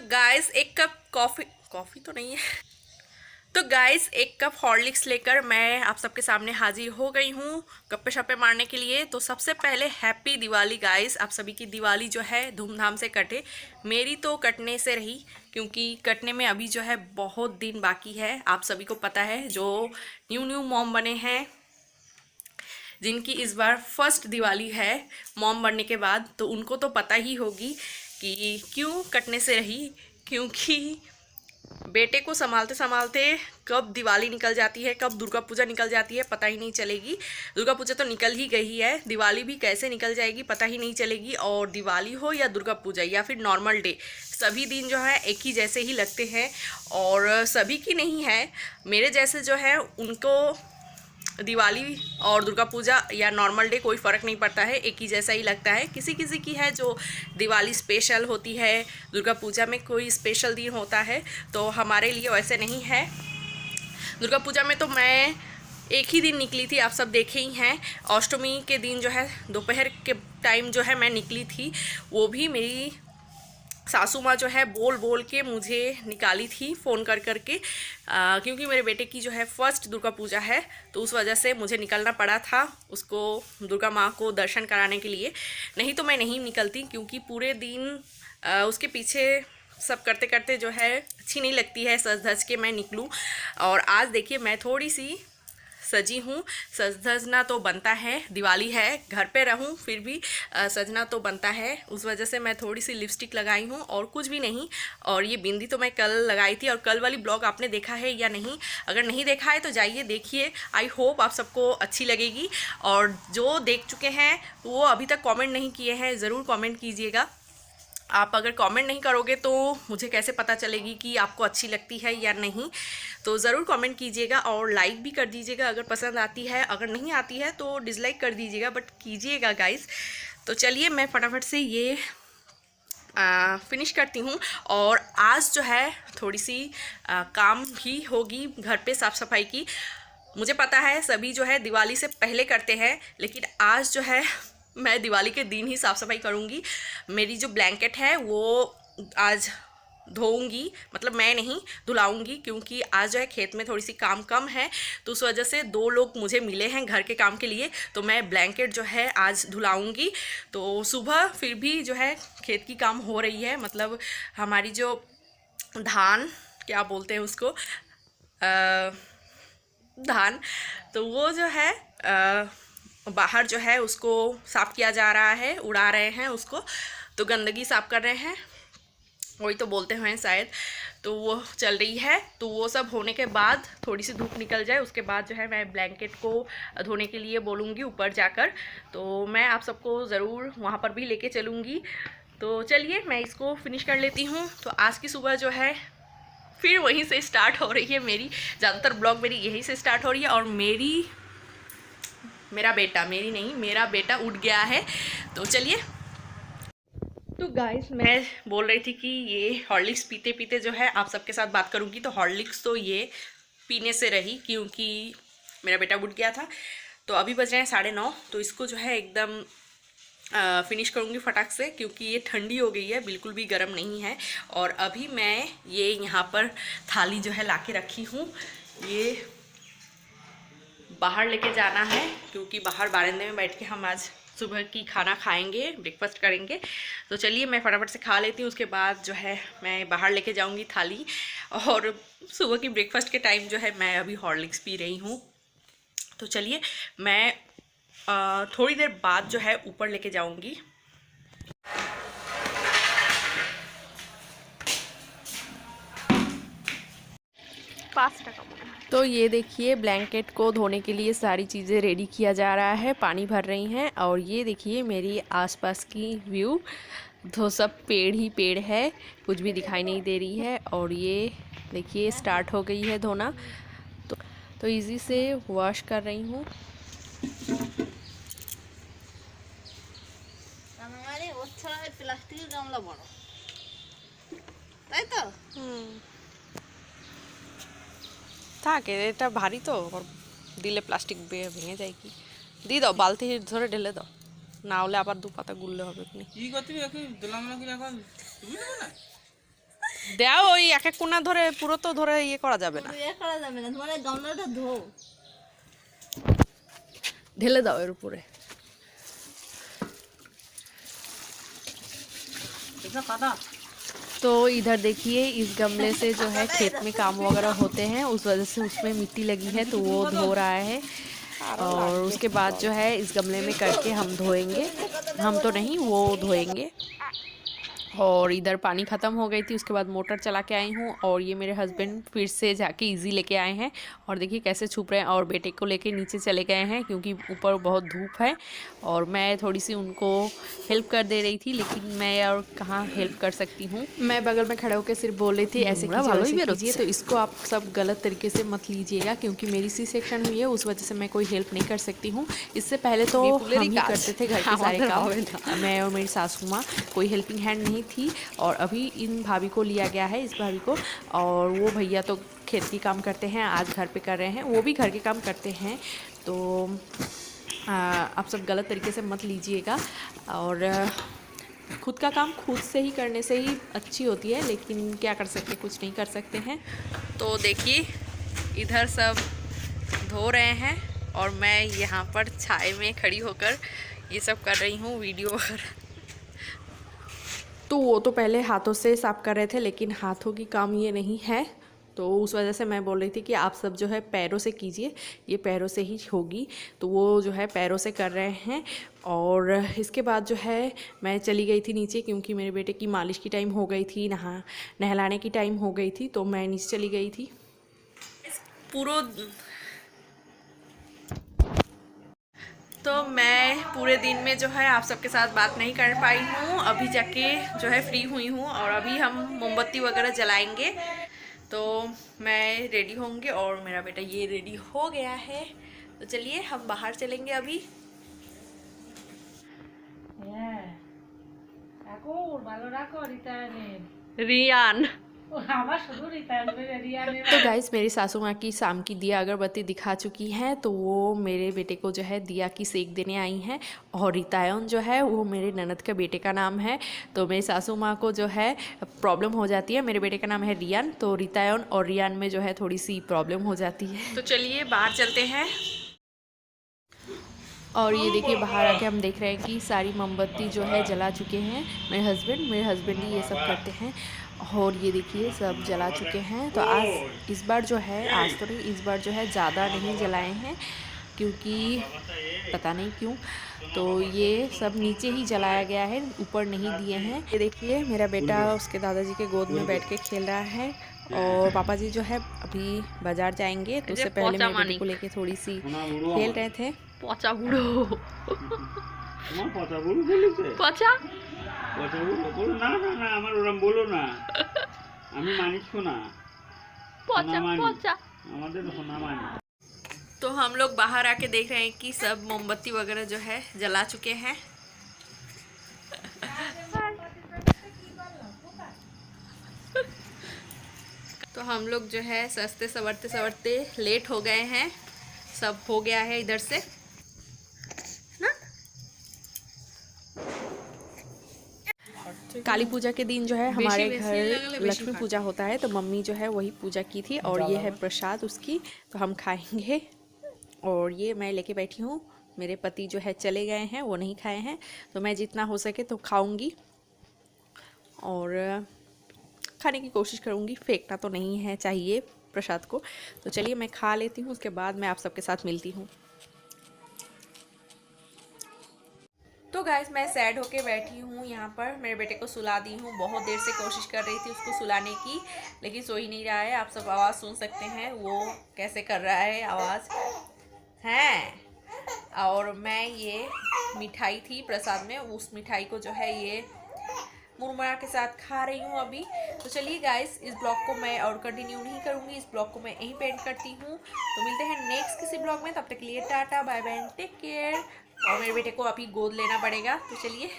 Guys एक cup coffee तो नहीं है। तो गाइस एक कप हॉर्लिक्स लेकर मैं आप सबके सामने हाजिर हो गई हूँ गप्पे शप्पे मारने के लिए। तो सबसे पहले हैप्पी दिवाली गाइस। आप सभी की दिवाली जो है धूमधाम से कटे। मेरी तो कटने से रही, क्योंकि कटने में अभी जो है बहुत दिन बाकी है। आप सभी को पता है, जो न्यू मॉम बने हैं, जिनकी इस बार फर्स्ट दिवाली है मॉम बनने के बाद, तो उनको तो पता ही होगी कि क्यों कटने से रही। क्योंकि बेटे को संभालते संभालते कब दिवाली निकल जाती है, कब दुर्गा पूजा निकल जाती है, पता ही नहीं चलेगी। दुर्गा पूजा तो निकल ही गई है, दिवाली भी कैसे निकल जाएगी पता ही नहीं चलेगी। और दिवाली हो या दुर्गा पूजा या फिर नॉर्मल डे, सभी दिन जो है एक ही जैसे ही लगते हैं। और सभी की नहीं है, मेरे जैसे जो है उनको दिवाली और दुर्गा पूजा या नॉर्मल डे कोई फ़र्क नहीं पड़ता है, एक ही जैसा ही लगता है। किसी किसी की है जो दिवाली स्पेशल होती है, दुर्गा पूजा में कोई स्पेशल दिन होता है, तो हमारे लिए वैसे नहीं है। दुर्गा पूजा में तो मैं एक ही दिन निकली थी, आप सब देखे ही हैं। अष्टमी के दिन जो है दोपहर के टाइम जो है मैं निकली थी, वो भी मेरी सासू माँ जो है बोल बोल के मुझे निकाली थी फ़ोन कर कर के, क्योंकि मेरे बेटे की जो है फर्स्ट दुर्गा पूजा है, तो उस वजह से मुझे निकलना पड़ा था उसको दुर्गा माँ को दर्शन कराने के लिए। नहीं तो मैं नहीं निकलती, क्योंकि पूरे दिन उसके पीछे सब करते करते जो है अच्छी नहीं लगती है सज धज के मैं निकलूँ। और आज देखिए मैं थोड़ी सी सजी हूँ। सज धजना तो बनता है, दिवाली है, घर पे रहूँ फिर भी सजना तो बनता है। उस वजह से मैं थोड़ी सी लिपस्टिक लगाई हूँ और कुछ भी नहीं। और ये बिंदी तो मैं कल लगाई थी, और कल वाली ब्लॉग आपने देखा है या नहीं? अगर नहीं देखा है तो जाइए देखिए। आई होप आप सबको अच्छी लगेगी। और जो देख चुके हैं वो अभी तक कॉमेंट नहीं किए हैं, ज़रूर कॉमेंट कीजिएगा। आप अगर कमेंट नहीं करोगे तो मुझे कैसे पता चलेगी कि आपको अच्छी लगती है या नहीं। तो ज़रूर कमेंट कीजिएगा और लाइक भी कर दीजिएगा अगर पसंद आती है। अगर नहीं आती है तो डिसलाइक कर दीजिएगा, बट कीजिएगा गाइस। तो चलिए मैं फटाफट से ये फिनिश करती हूँ। और आज जो है थोड़ी सी काम भी होगी घर पे, साफ़ सफाई की। मुझे पता है सभी जो है दिवाली से पहले करते हैं, लेकिन आज जो है मैं दिवाली के दिन ही साफ़ सफाई करूँगी। मेरी जो ब्लैंकेट है वो आज धोऊंगी, मतलब मैं नहीं धुलाऊंगी, क्योंकि आज जो है खेत में थोड़ी सी काम कम है, तो उस वजह से 2 लोग मुझे मिले हैं घर के काम के लिए, तो मैं ब्लैंकेट जो है आज धुलाऊंगी। तो सुबह फिर भी जो है खेत की काम हो रही है, मतलब हमारी जो धान क्या बोलते हैं उसको, धान, तो वो जो है बाहर जो है उसको साफ़ किया जा रहा है, उड़ा रहे हैं उसको, तो गंदगी साफ़ कर रहे हैं, वही तो बोलते हैं शायद। तो वो चल रही है, तो वो सब होने के बाद थोड़ी सी धूप निकल जाए उसके बाद जो है मैं ब्लैंकेट को धोने के लिए बोलूँगी ऊपर जाकर। तो मैं आप सबको ज़रूर वहाँ पर भी लेके चलूँगी। तो चलिए मैं इसको फिनिश कर लेती हूँ। तो आज की सुबह जो है फिर वहीं से स्टार्ट हो रही है मेरी, ज़्यादातर ब्लॉग मेरी यहीं से स्टार्ट हो रही है। और मेरा बेटा उठ गया है। तो चलिए, तो गाइस मैं बोल रही थी कि ये हॉर्लिक्स पीते पीते जो है आप सबके साथ बात करूँगी। तो हॉर्लिक्स तो ये पीने से रही, क्योंकि मेरा बेटा उठ गया था। तो अभी बज रहे हैं 9:30, तो इसको जो है एकदम फिनिश करूँगी फटाक से, क्योंकि ये ठंडी हो गई है, बिल्कुल भी गर्म नहीं है। और अभी मैं ये यहाँ पर थाली जो है लाके रखी हूँ, ये बाहर लेके जाना है, क्योंकि बाहर बारांदे में बैठ के हम आज सुबह की खाना खाएंगे, ब्रेकफास्ट करेंगे। तो चलिए मैं फटाफट से खा लेती हूँ, उसके बाद जो है मैं बाहर लेके जाऊँगी थाली। और सुबह की ब्रेकफास्ट के टाइम जो है मैं अभी हॉर्लिक्स पी रही हूँ। तो चलिए मैं थोड़ी देर बाद जो है ऊपर लेके जाऊँगी। तो ये देखिए ब्लैंकेट को धोने के लिए सारी चीज़ें रेडी किया जा रहा है, पानी भर रही हैं। और ये देखिए मेरी आसपास की व्यू, तो सब पेड़ ही पेड़ है, कुछ भी दिखाई नहीं दे रही है। और ये देखिए स्टार्ट हो गई है धोना, तो इजी से वॉश कर रही हूँ। प्लास्टिक गामला बड़ তাই তো থাকে, এটা ভারী তো, দিলে প্লাস্টিক ভেঙে যায়। কি দিয়ে দাও, বালতি ধরে ঢেলে দাও, না হলে আবার 2 পাতা গুললে হবে। কি করতে এখন দিলাম না, কি এখন তুমি দেবে না? দাও ওই এক এক কোণা ধরে পুরো তো ধরে ইয়ে করা যাবে না, ইয়ে করা যাবে না, তোমার এই গামলাটা ধো। ঢেলে দাও এর উপরে। तो इधर देखिए इस गमले से जो है खेत में काम वगैरह होते हैं, उस वजह से उसमें मिट्टी लगी है तो वो धो रहा है। और उसके बाद जो है इस गमले में करके हम धोएंगे, हम तो नहीं वो धोएंगे। और इधर पानी ख़त्म हो गई थी, उसके बाद मोटर चला के आई हूँ। और ये मेरे हस्बैंड फिर से जाके इजी लेके आए हैं और देखिए कैसे छुप रहे हैं। और बेटे को लेके नीचे चले गए हैं क्योंकि ऊपर बहुत धूप है। और मैं थोड़ी सी उनको हेल्प कर दे रही थी, लेकिन मैं और कहाँ हेल्प कर सकती हूँ। मैं बगल में खड़े होकर सिर्फ बोल रही थी ऐसे कीजिए, तो इसको आप सब गलत तरीके से मत लीजिएगा क्योंकि मेरी सी सेक्शन हुई है, उस वजह से मैं कोई हेल्प नहीं कर सकती हूँ। इससे पहले तो हम ही करते थे घर के सारे काम, मैं और मेरी सासू माँ, कोई हेल्पिंग हैंड नहीं थी। और अभी इन भाभी को लिया गया है, इस भाभी को। और वो भैया तो खेत की काम करते हैं, आज घर पे कर रहे हैं, वो भी घर के काम करते हैं। तो आप सब गलत तरीके से मत लीजिएगा। और खुद का काम खुद से ही करने से ही अच्छी होती है, लेकिन क्या कर सकते, कुछ नहीं कर सकते हैं। तो देखिए इधर सब धो रहे हैं और मैं यहाँ पर छाए में खड़ी होकर ये सब कर रही हूँ, वीडियो वगैरह। तो वो तो पहले हाथों से साफ कर रहे थे, लेकिन हाथों की काम ये नहीं है, तो उस वजह से मैं बोल रही थी कि आप सब जो है पैरों से कीजिए, ये पैरों से ही होगी। तो वो जो है पैरों से कर रहे हैं। और इसके बाद जो है मैं चली गई थी नीचे क्योंकि मेरे बेटे की मालिश की टाइम हो गई थी, नहलाने की टाइम हो गई थी, तो मैं नीचे चली गई थी। तो मैं पूरे दिन में जो है आप सबके साथ बात नहीं कर पाई हूँ, अभी जाके जो है फ्री हुई हूँ। और अभी हम मोमबत्ती वगैरह जलाएंगे, तो मैं रेडी होंगे और मेरा बेटा ये रेडी हो गया है। तो चलिए हम बाहर चलेंगे अभी। रियान तो गाइस मेरी सासू माँ की शाम की दिया अगरबत्ती दिखा चुकी हैं, तो वो मेरे बेटे को जो है दिया की सेक देने आई हैं। और रितायन जो है वो मेरे ननद के बेटे का नाम है। तो मेरी सासू माँ को जो है प्रॉब्लम हो जाती है, मेरे बेटे का नाम है रियान, तो रितायन और रियान में जो है थोड़ी सी प्रॉब्लम हो जाती है। तो चलिए बाहर चलते हैं। और ये देखिए बाहर आके हम देख रहे हैं कि सारी मोमबत्ती जो है जला चुके हैं मेरे हस्बैंड ही ये सब करते हैं। और ये देखिए सब जला चुके हैं। तो आज इस बार जो है, आज तो नहीं, इस बार जो है ज़्यादा नहीं जलाए हैं क्योंकि पता नहीं क्यों, तो ये सब नीचे ही जलाया गया है, ऊपर नहीं दिए हैं। ये देखिए मेरा बेटा उसके दादाजी के गोद में बैठ के खेल रहा है। और पापा जी जो है अभी बाज़ार जाएंगे, तो उससे पहले मेरे बेटे को लेके थोड़ी सी खेल रहे थे। पचा बुड़ो पचा ना ना ना আমার ওরম বলো না, আমি মানিস না, पचा पचा আমাদের সোনা মানি। तो हम लोग बाहर आके देख रहे हैं कि सब मोमबत्ती वगैरह जो है जला चुके हैं। तो हम लोग जो है सस्ते सवरते लेट हो गए हैं, सब हो गया है इधर से ना। काली पूजा के दिन जो है हमारे घर लक्ष्मी पूजा होता है, तो मम्मी जो है वही पूजा की थी और ये है प्रसाद उसकी, तो हम खाएंगे। और ये मैं लेके बैठी हूँ, मेरे पति जो है चले गए हैं, वो नहीं खाए हैं, तो मैं जितना हो सके तो खाऊंगी और खाने की कोशिश करूंगी, फेंकना तो नहीं है चाहिए प्रसाद को। तो चलिए मैं खा लेती हूँ, उसके बाद मैं आप सबके साथ मिलती हूँ। तो गाइस मैं सैड होके बैठी हूँ यहाँ पर, मेरे बेटे को सुला दी हूँ, बहुत देर से कोशिश कर रही थी उसको सुलाने की, लेकिन सो ही नहीं रहा है। आप सब आवाज़ सुन सकते हैं वो कैसे कर रहा है आवाज़ है। और मैं ये मिठाई थी प्रसाद में, उस मिठाई को जो है ये मुरमुरा के साथ खा रही हूँ अभी। तो चलिए गाइस इस ब्लॉग को मैं और कंटिन्यू नहीं करूँगी, इस ब्लॉग को मैं यहीं पे एंड करती हूँ। तो मिलते हैं नेक्स्ट किसी ब्लॉग में, तब तक के लिए tata bye bye take care. और मेरे बेटे को अभी गोद लेना पड़ेगा, तो चलिए।